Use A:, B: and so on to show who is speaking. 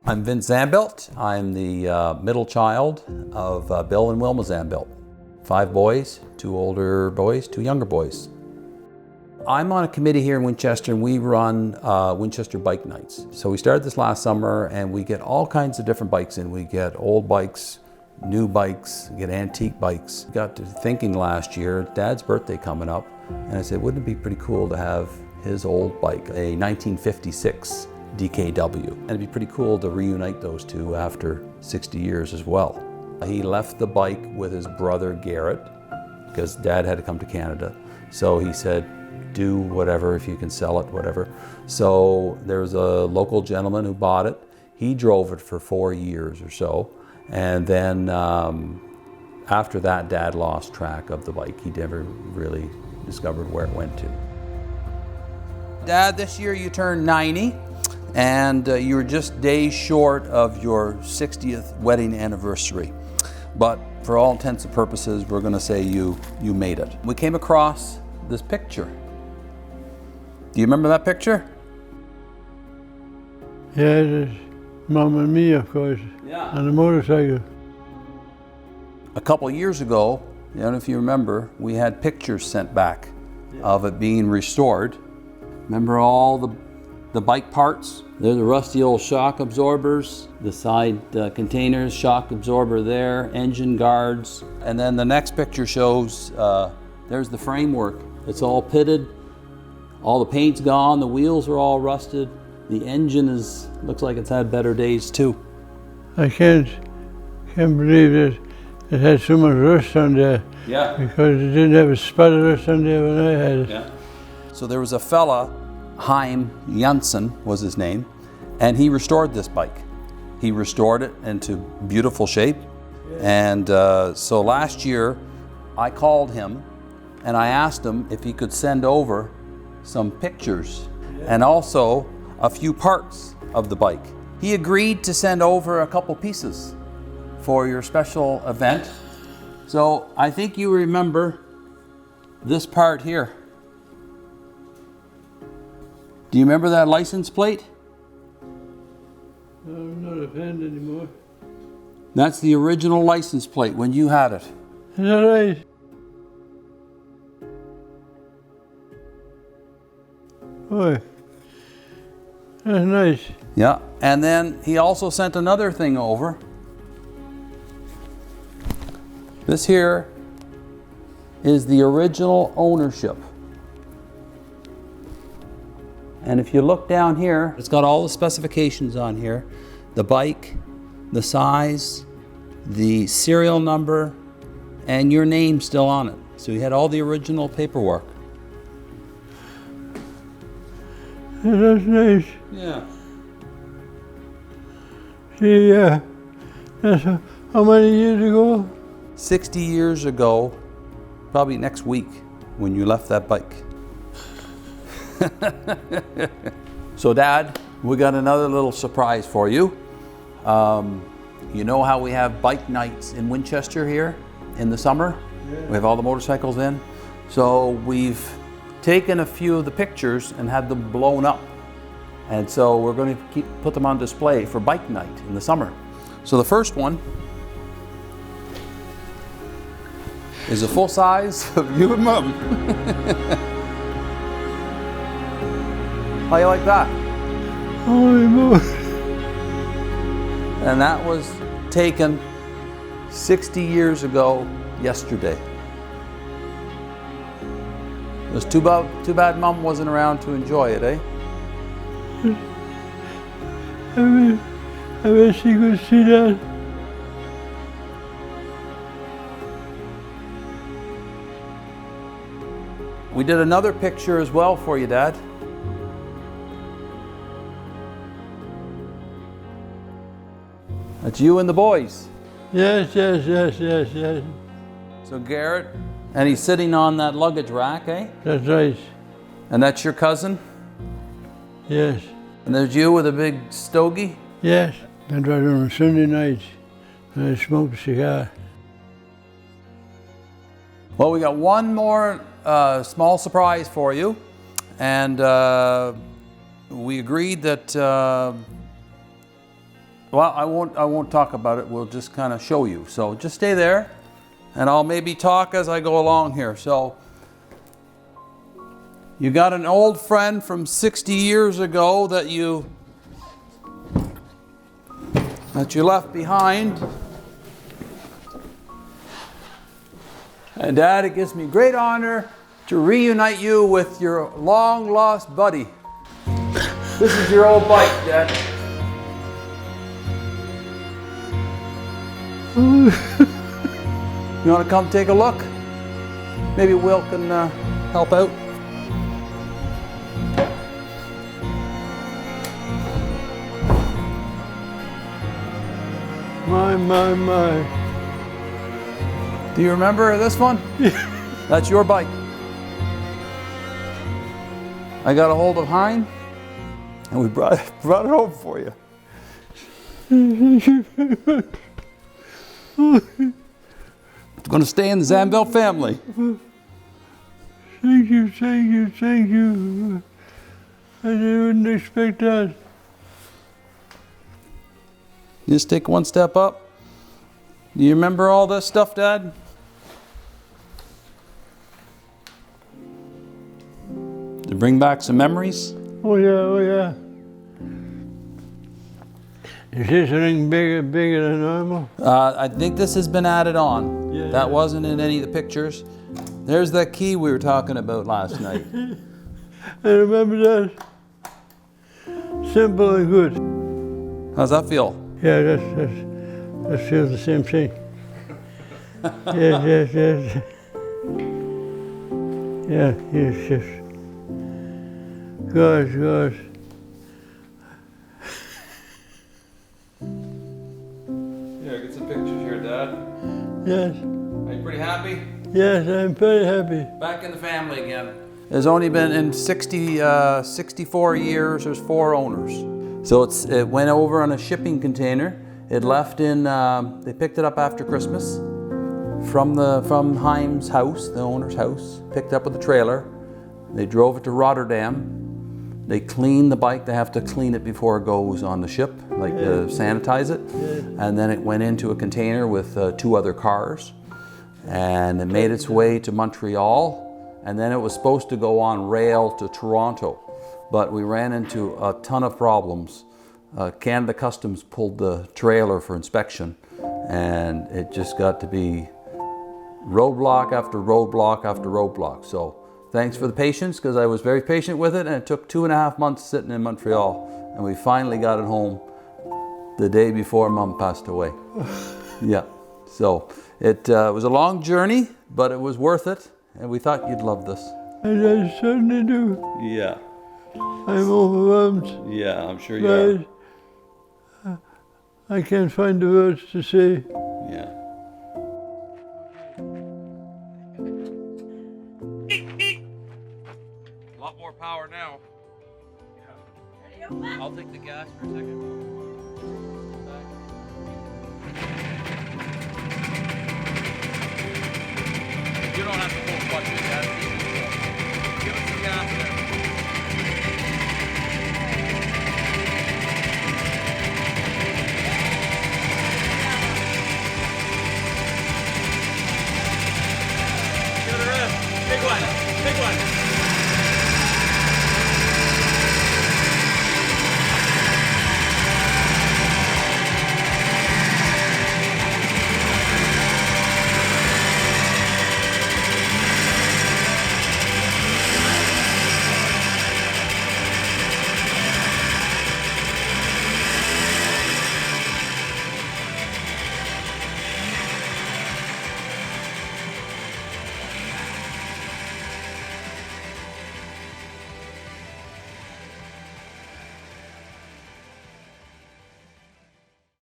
A: I'm Vince Zandbelt. I'm the middle child of Bill and Wilma Zandbelt. 5 boys, 2 older boys, 2 younger boys. I'm on a committee here in Winchester, and we run Winchester Bike Nights. So we started this last summer, and we get all kinds of different bikes in. We get old bikes, new bikes, we get antique bikes. Got to thinking last year, Dad's birthday coming up, and I said, wouldn't it be pretty cool to have his old bike, a 1956 DKW. And it'd be pretty cool to reunite those two after 60 years as well. He left the bike with his brother Garrett because Dad had to come to Canada. So he said, do whatever, if you can sell it, whatever. So there was a local gentleman who bought it. He drove it for 4 years or so. And then after that, Dad lost track of the bike. He never really discovered where it went to. Dad, this year you turned 90. And you were just days short of your 60th wedding anniversary. But for all intents and purposes, we're going to say you made it. We came across this picture. Do you remember that picture?
B: Yeah, it's Mom and me, of course, on a motorcycle.
A: A couple of years ago, I don't know if you remember, we had pictures sent back of it being restored. Remember all the bike parts? They're the rusty old shock absorbers, the side containers, shock absorber there, engine guards. And then the next picture shows, there's the framework. It's all pitted, all the paint's gone, the wheels are all rusted. The engine looks like it's had better days too.
B: I can't believe that it had so much rust on there.
A: Yeah.
B: Because it didn't have a spot of rust on there when I had it.
A: Yeah. So there was a fella, Heim Janssen was his name, and he restored this bike. He restored it into beautiful shape. And so last year I called him and I asked him if he could send over some pictures and also a few parts of the bike. He agreed to send over a couple pieces for your special event. So I think you remember this part here. Do you remember that license plate?
B: I'm not a fan anymore.
A: That's the original license plate when you had it.
B: Is that right? Boy, that's nice.
A: Yeah, and then he also sent another thing over. This here is the original ownership. And if you look down here, it's got all the specifications on here. The bike, the size, the serial number, and your name still on it. So you had all the original paperwork.
B: That's nice.
A: Yeah.
B: See, that's how many years ago?
A: 60 years ago, probably next week, when you left that bike. So Dad, we got another little surprise for you. You know how we have bike nights in Winchester here in the summer? Yeah. We have all the motorcycles in. So we've taken a few of the pictures and had them blown up. And so we're going to put them on display for bike night in the summer. So the first one is a full size of you and Mom. How you like that?
B: Holy moly.
A: And that was taken 60 years ago yesterday. It was too bad Mom wasn't around to enjoy it, eh?
B: I wish you could see that.
A: We did another picture as well for you, Dad. That's you and the boys.
B: Yes.
A: So Garrett, and he's sitting on that luggage rack, eh?
B: That's right.
A: And that's your cousin?
B: Yes.
A: And there's you with a big stogie?
B: Yes. And right on a Sunday night, I smoked a cigar.
A: Well, we got one more small surprise for you. And we agreed that Well, I won't talk about it. We'll just kind of show you. So just stay there, and I'll maybe talk as I go along here. So you got an old friend from 60 years ago that you left behind. And Dad, it gives me great honor to reunite you with your long lost buddy. This is your old bike, Dad. You want to come take a look? Maybe Will can help out.
B: My.
A: Do you remember this one? That's your bike. I got a hold of Hein, and we brought it home for you. It's going to stay in the Zandbelt family.
B: Thank you. I didn't expect that.
A: Just take one step up. Do you remember all this stuff, Dad? To bring back some memories?
B: Oh yeah. Is this ring bigger than normal?
A: I think this has been added on.
B: Yeah.
A: That wasn't in any of the pictures. There's that key we were talking about last night.
B: I remember that. Simple and good.
A: How's that feel?
B: Yeah, that feels the same thing. Yes. Yeah, yes. Gosh.
A: Yeah, get some pictures here, Dad.
B: Yes.
A: Are you pretty happy?
B: Yes, I'm very happy.
A: Back in the family again. There's only been in 64 years, there's 4 owners. So it went over on a shipping container. It left in, they picked it up after Christmas from Heim's house, the owner's house, picked up with the trailer. They drove it to Rotterdam. They cleaned the bike. They have to clean it before it goes on the ship, like sanitize it.
B: Yeah.
A: And then it went into a container with 2 other cars. And it made its way to Montreal. And then it was supposed to go on rail to Toronto. But we ran into a ton of problems. Canada Customs pulled the trailer for inspection, and it just got to be roadblock after roadblock after roadblock. So thanks for the patience, because I was very patient with it, and it took 2.5 months sitting in Montreal, and we finally got it home the day before Mom passed away. Yeah, so it was a long journey, but it was worth it, and we thought you'd love this.
B: And I certainly do.
A: Yeah.
B: I'm overwhelmed.
A: Yeah, I'm sure you are.
B: I can't find the words to say.
A: Yeah. A lot more power now. Yeah. I'll take the gas for a second.